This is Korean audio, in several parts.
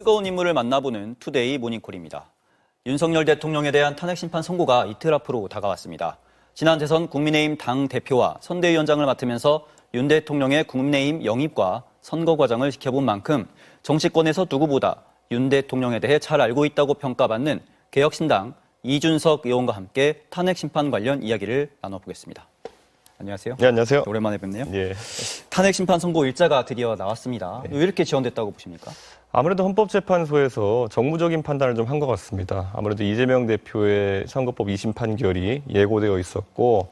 뜨거운 인물을 만나보는 투데이 모닝콜입니다. 윤석열 대통령에 대한 탄핵 심판 선고가 이틀 앞으로 다가왔습니다. 지난 대선 국민의힘 당 대표와 선대위원장을 맡으면서 윤 대통령의 국민의힘 영입과 선거 과정을 지켜본 만큼 정치권에서 누구보다 윤 대통령에 대해 잘 알고 있다고 평가받는 개혁신당 이준석 의원과 함께 탄핵 심판 관련 이야기를 나눠보겠습니다. 안녕하세요. 네, 안녕하세요. 오랜만에 뵙네요. 예. 탄핵 심판 선고 일자가 드디어 나왔습니다. 왜 이렇게 지연됐다고 보십니까? 아무래도 헌법재판소에서 정무적인 판단을 좀 한 것 같습니다. 아무래도 이재명 대표의 선거법 2심 판결이 예고되어 있었고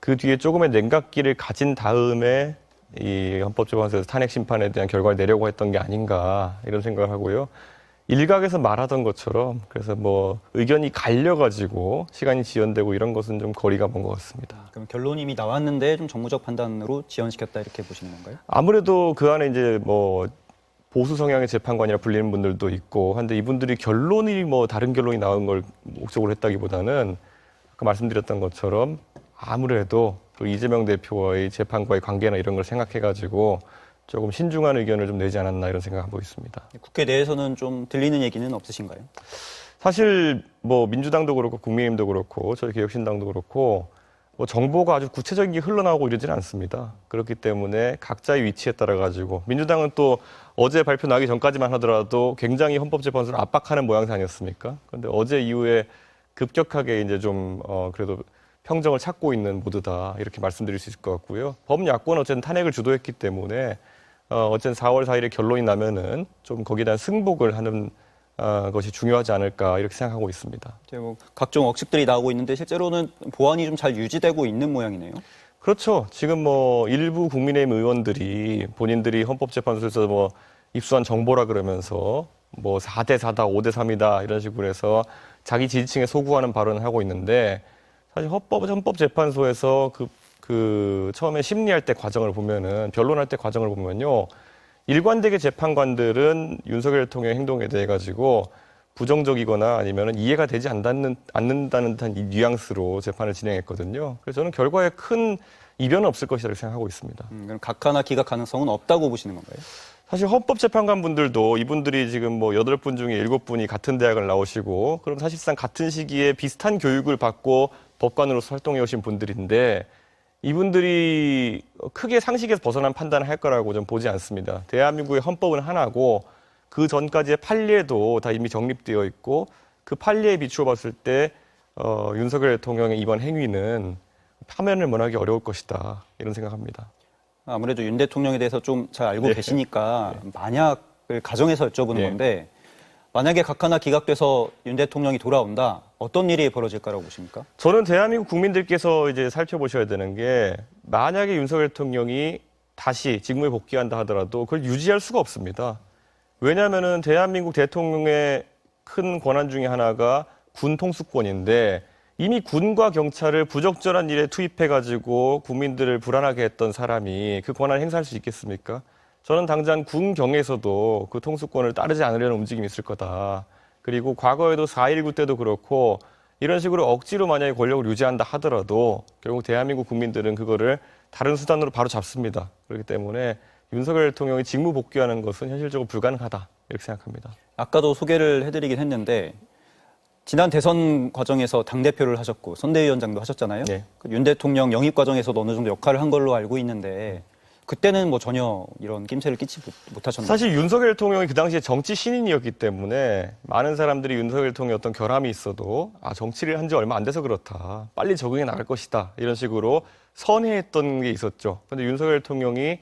그 뒤에 조금의 냉각기를 가진 다음에 이 헌법재판소에서 탄핵 심판에 대한 결과를 내려고 했던 게 아닌가 이런 생각을 하고요. 일각에서 말하던 것처럼 그래서 뭐 의견이 갈려가지고 시간이 지연되고 이런 것은 좀 거리가 먼 것 같습니다. 그럼 결론이 이미 나왔는데 좀 정무적 판단으로 지연시켰다 이렇게 보시는 건가요? 아무래도 그 안에 이제 뭐 보수 성향의 재판관이라 불리는 분들도 있고 한데 이분들이 결론이 뭐 다른 결론이 나온 걸 목적으로 했다기보다는 아까 말씀드렸던 것처럼 아무래도 또 이재명 대표와의 재판과의 관계나 이런 걸 생각해가지고 조금 신중한 의견을 좀 내지 않았나 이런 생각하고 있습니다. 국회 내에서는 좀 들리는 얘기는 없으신가요? 사실 뭐 민주당도 그렇고 국민의힘도 그렇고 저희 개혁신당도 그렇고 뭐 정보가 아주 구체적인 게 흘러나오고 이러지는 않습니다. 그렇기 때문에 각자의 위치에 따라 가지고 민주당은 또 어제 발표 나기 전까지만 하더라도 굉장히 헌법재판소를 압박하는 모양새 아니었습니까? 그런데 어제 이후에 급격하게 이제 좀 그래도 평정을 찾고 있는 모두다 이렇게 말씀드릴 수 있을 것 같고요. 범야권은 어쨌든 탄핵을 주도했기 때문에 어쨌든 4월 4일에 결론이 나면은 좀 거기에 대한 승복을 하는 것이 중요하지 않을까 이렇게 생각하고 있습니다. 뭐 각종 억측들이 나오고 있는데 실제로는 보안이 좀 잘 유지되고 있는 모양이네요. 그렇죠. 지금 뭐 일부 국민의힘 의원들이 본인들이 헌법재판소에서 뭐 입수한 정보라 그러면서 뭐 4대 4다, 5대 3이다 이런 식으로 해서 자기 지지층에 소구하는 발언을 하고 있는데 사실 헌법재판소에서 그 처음에 심리할 때 과정을 보면은 변론할 때 과정을 보면요. 일관되게 재판관들은 윤석열 대통령의 행동에 대해 가지고 부정적이거나 아니면 이해가 되지 않는다는 듯한 이 뉘앙스로 재판을 진행했거든요. 그래서 저는 결과에 큰 이변은 없을 것이라고 생각하고 있습니다. 그럼 각하나 기각 가능성은 없다고 보시는 건가요? 사실 헌법재판관분들도 이분들이 지금 뭐 8분 중에 7분이 같은 대학을 나오시고 그럼 사실상 같은 시기에 비슷한 교육을 받고 법관으로서 활동해 오신 분들인데 이분들이 크게 상식에서 벗어난 판단을 할 거라고 좀 보지 않습니다. 대한민국의 헌법은 하나고 그 전까지의 판례도 다 이미 정립되어 있고 그 판례에 비추어 봤을 때 윤석열 대통령의 이번 행위는 파면을 면하기 어려울 것이다 이런 생각합니다. 아무래도 윤 대통령에 대해서 좀 잘 알고 네. 계시니까 만약을 가정해서 여쭤보는 네. 건데 만약에 각하나 기각돼서 윤 대통령이 돌아온다 어떤 일이 벌어질까라고 보십니까? 저는 대한민국 국민들께서 이제 살펴보셔야 되는 게 만약에 윤석열 대통령이 다시 직무에 복귀한다 하더라도 그걸 유지할 수가 없습니다. 왜냐하면은 대한민국 대통령의 큰 권한 중에 하나가 군 통수권인데 이미 군과 경찰을 부적절한 일에 투입해가지고 국민들을 불안하게 했던 사람이 그 권한을 행사할 수 있겠습니까? 저는 당장 군경에서도 그 통수권을 따르지 않으려는 움직임이 있을 거다. 그리고 과거에도 4.19 때도 그렇고 이런 식으로 억지로 만약에 권력을 유지한다 하더라도 결국 대한민국 국민들은 그거를 다른 수단으로 바로 잡습니다. 그렇기 때문에 윤석열 대통령이 직무 복귀하는 것은 현실적으로 불가능하다 이렇게 생각합니다. 아까도 소개를 해드리긴 했는데 지난 대선 과정에서 당대표를 하셨고 선대위원장도 하셨잖아요. 네. 윤 대통령 영입 과정에서도 어느 정도 역할을 한 걸로 알고 있는데 그때는 뭐 전혀 이런 낌새를 끼치 못하셨나요? 사실 윤석열 대통령이 그 당시에 정치 신인이었기 때문에 많은 사람들이 윤석열 대통령의 어떤 결함이 있어도 정치를 한 지 얼마 안 돼서 그렇다. 빨리 적응해 나갈 것이다. 이런 식으로 선회했던 게 있었죠. 그런데 윤석열 대통령이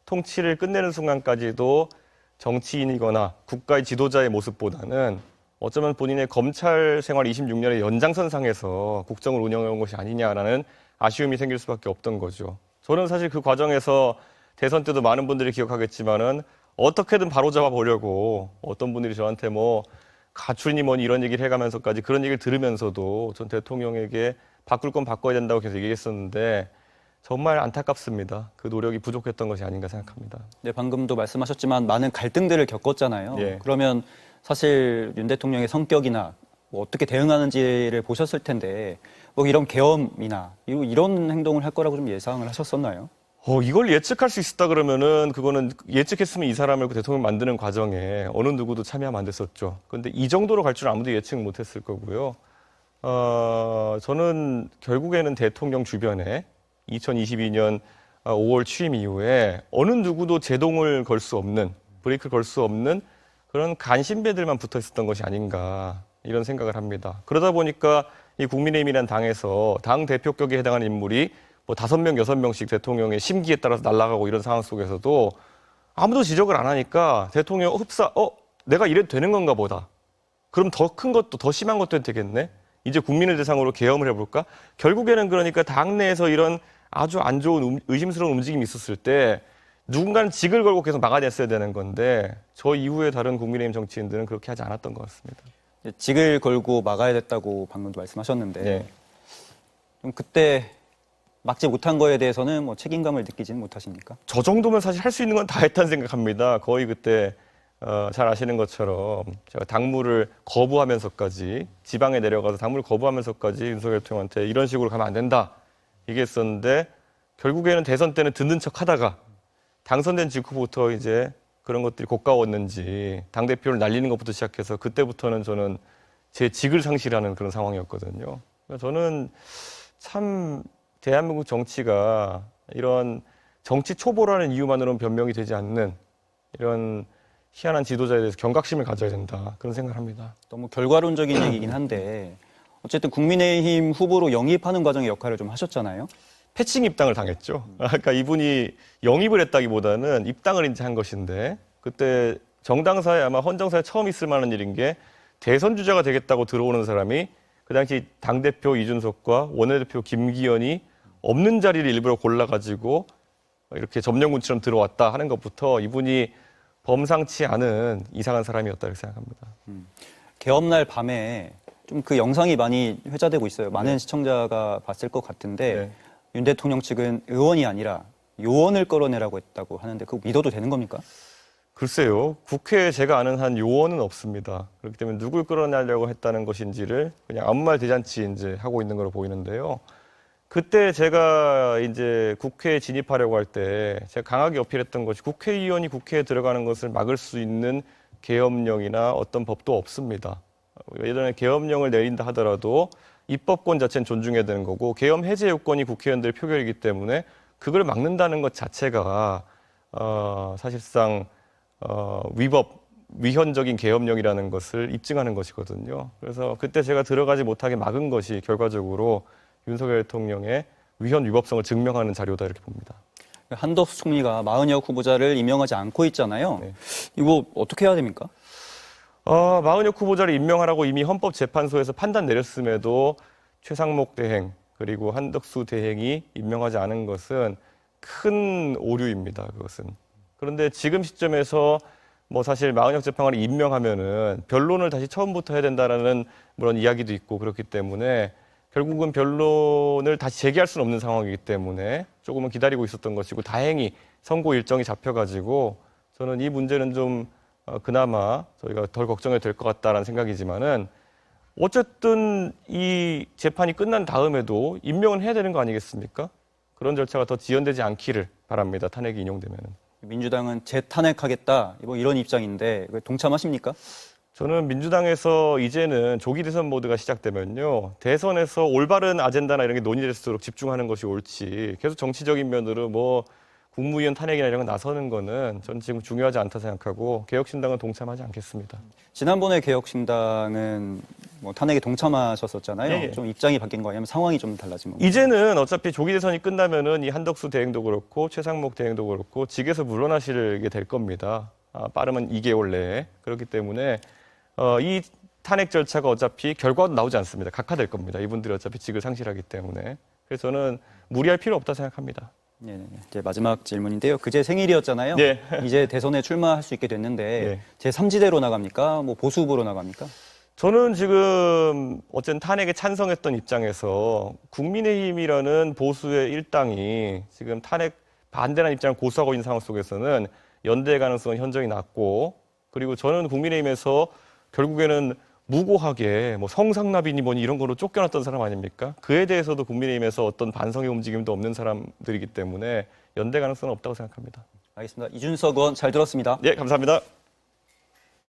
통치를 끝내는 순간까지도 정치인이거나 국가의 지도자의 모습보다는 어쩌면 본인의 검찰 생활 26년의 연장선상에서 국정을 운영해온 것이 아니냐라는 아쉬움이 생길 수밖에 없던 거죠. 저는 사실 그 과정에서 대선 때도 많은 분들이 기억하겠지만은 어떻게든 바로잡아 보려고 어떤 분들이 저한테 뭐 가출이니 뭐니 이런 얘기를 해가면서까지 그런 얘기를 들으면서도 전 대통령에게 바꿀 건 바꿔야 된다고 계속 얘기했었는데 정말 안타깝습니다. 그 노력이 부족했던 것이 아닌가 생각합니다. 네, 방금도 말씀하셨지만 많은 갈등들을 겪었잖아요. 예. 그러면 사실 윤 대통령의 성격이나 뭐 어떻게 대응하는지를 보셨을 텐데 뭐 이런 계엄이나 이런 행동을 할 거라고 좀 예상을 하셨었나요? 이걸 예측할 수 있었다 그러면은 그거는 예측했으면 이 사람을 대통령 만드는 과정에 어느 누구도 참여하면 안 됐었죠. 그런데 이 정도로 갈 줄 아무도 예측 못했을 거고요. 저는 결국에는 대통령 주변에 2022년 5월 취임 이후에 어느 누구도 제동을 걸 수 없는, 브레이크를 걸 수 없는 그런 간신배들만 붙어 있었던 것이 아닌가 이런 생각을 합니다. 그러다 보니까 이 국민의힘이라는 당에서 당 대표격에 해당하는 인물이 뭐 5명, 6명씩 대통령의 심기에 따라서 날아가고 이런 상황 속에서도 아무도 지적을 안 하니까 대통령 내가 이래도 되는 건가 보다. 그럼 더 큰 것도, 더 심한 것도 해도 되겠네? 이제 국민을 대상으로 계엄을 해볼까? 결국에는 그러니까 당내에서 이런 아주 안 좋은 의심스러운 움직임이 있었을 때 누군가는 직을 걸고 계속 막아냈어야 되는 건데 저 이후에 다른 국민의힘 정치인들은 그렇게 하지 않았던 것 같습니다. 직을 걸고 막아야 됐다고 방금도 말씀하셨는데 네. 좀 그때 막지 못한 거에 대해서는 뭐 책임감을 느끼지는 못하십니까? 저 정도면 사실 할 수 있는 건 다 했다는 생각합니다. 거의 그때 잘 아시는 것처럼 제가 당무를 거부하면서까지 지방에 내려가서 당무를 거부하면서까지 윤석열 대통령한테 이런 식으로 가면 안 된다 얘기했었는데 결국에는 대선 때는 듣는 척 하다가 당선된 직후부터 이제 그런 것들이 고가웠는지 당대표를 날리는 것부터 시작해서 그때부터는 저는 제 직을 상실하는 그런 상황이었거든요. 저는 참 대한민국 정치가 이런 정치 초보라는 이유만으로는 변명이 되지 않는 이런 희한한 지도자에 대해서 경각심을 가져야 된다. 그런 생각을 합니다. 너무 결과론적인 얘기긴 한데 어쨌든 국민의힘 후보로 영입하는 과정의 역할을 좀 하셨잖아요. 패칭 입당을 당했죠. 아까 이분이 영입을 했다기보다는 입당을 이제 한 것인데 그때 정당사에 아마 헌정사에 처음 있을 만한 일인 게 대선 주자가 되겠다고 들어오는 사람이 그 당시 당대표 이준석과 원내대표 김기현이 없는 자리를 일부러 골라가지고 이렇게 점령군처럼 들어왔다 하는 것부터 이분이 범상치 않은 이상한 사람이었다 이렇게 생각합니다. 개업날 밤에 좀 그 영상이 많이 회자되고 있어요. 많은 시청자가 봤을 것 같은데 네. 윤 대통령 측은 의원이 아니라 요원을 끌어내라고 했다고 하는데 그거 믿어도 되는 겁니까? 글쎄요. 국회에 제가 아는 한 요원은 없습니다. 그렇기 때문에 누굴 끌어내려고 했다는 것인지를 그냥 아무 말 대잔치 이제 하고 있는 걸로 보이는데요. 그때 제가 이제 국회에 진입하려고 할 때 제가 강하게 어필했던 것이 국회의원이 국회에 들어가는 것을 막을 수 있는 계엄령이나 어떤 법도 없습니다. 예전에 계엄령을 내린다 하더라도 입법권 자체는 존중해야 되는 거고 계엄 해제 요건이 국회의원들의 표결이기 때문에 그걸 막는다는 것 자체가 사실상 위헌적인 계엄령이라는 것을 입증하는 것이거든요. 그래서 그때 제가 들어가지 못하게 막은 것이 결과적으로 윤석열 대통령의 위헌 위법성을 증명하는 자료다 이렇게 봅니다. 한덕수 총리가 마은혁 후보자를 임명하지 않고 있잖아요. 네. 이거 어떻게 해야 됩니까? 마은혁 후보자를 임명하라고 이미 헌법재판소에서 판단 내렸음에도 최상목 대행 그리고 한덕수 대행이 임명하지 않은 것은 큰 오류입니다. 그것은. 그런데 지금 시점에서 뭐 사실 마은혁 재판관을 임명하면은 변론을 다시 처음부터 해야 된다라는 그런 이야기도 있고 그렇기 때문에 결국은 변론을 다시 재개할 수는 없는 상황이기 때문에 조금은 기다리고 있었던 것이고 다행히 선고 일정이 잡혀가지고 저는 이 문제는 좀 그나마 저희가 덜 걱정해도 될 것 같다라는 생각이지만은 어쨌든 이 재판이 끝난 다음에도 임명은 해야 되는 거 아니겠습니까? 그런 절차가 더 지연되지 않기를 바랍니다. 탄핵이 인용되면은. 민주당은 재탄핵하겠다 뭐 이런 입장인데 동참하십니까? 저는 민주당에서 이제는 조기 대선 모드가 시작되면요. 대선에서 올바른 아젠다나 이런 게 논의될수록 집중하는 것이 옳지. 계속 정치적인 면으로 뭐 국무위원 탄핵이나 이런 거 나서는 거는 저는 지금 중요하지 않다 생각하고 개혁신당은 동참하지 않겠습니다. 지난번에 개혁신당은 뭐 탄핵에 동참하셨었잖아요. 예, 예. 좀 입장이 바뀐 거 아니면 상황이 좀 달라진 건가요? 이제는 어차피 조기 대선이 끝나면은 이 한덕수 대행도 그렇고 최상목 대행도 그렇고 직에서 물러나시게 될 겁니다. 빠르면 2개월 내에. 그렇기 때문에 이 탄핵 절차가 어차피 결과도 나오지 않습니다. 각하될 겁니다. 이분들이 어차피 직을 상실하기 때문에. 그래서 저는 무리할 필요 없다 생각합니다. 네, 이제 마지막 질문인데요. 그제 생일이었잖아요. 네. 이제 대선에 출마할 수 있게 됐는데 네. 제3지대로 나갑니까? 뭐 보수 후보로 나갑니까? 저는 지금 어쨌든 탄핵에 찬성했던 입장에서 국민의힘이라는 보수의 일당이 지금 탄핵 반대라는 입장을 고수하고 있는 상황 속에서는 연대 가능성은 현저히 낮고 그리고 저는 국민의힘에서 결국에는 무고하게 뭐 성상납이니 뭐니 이런 거로 쫓겨났던 사람 아닙니까? 그에 대해서도 국민의힘에서 어떤 반성의 움직임도 없는 사람들이기 때문에 연대 가능성은 없다고 생각합니다. 알겠습니다. 이준석 의원 잘 들었습니다. 예, 감사합니다.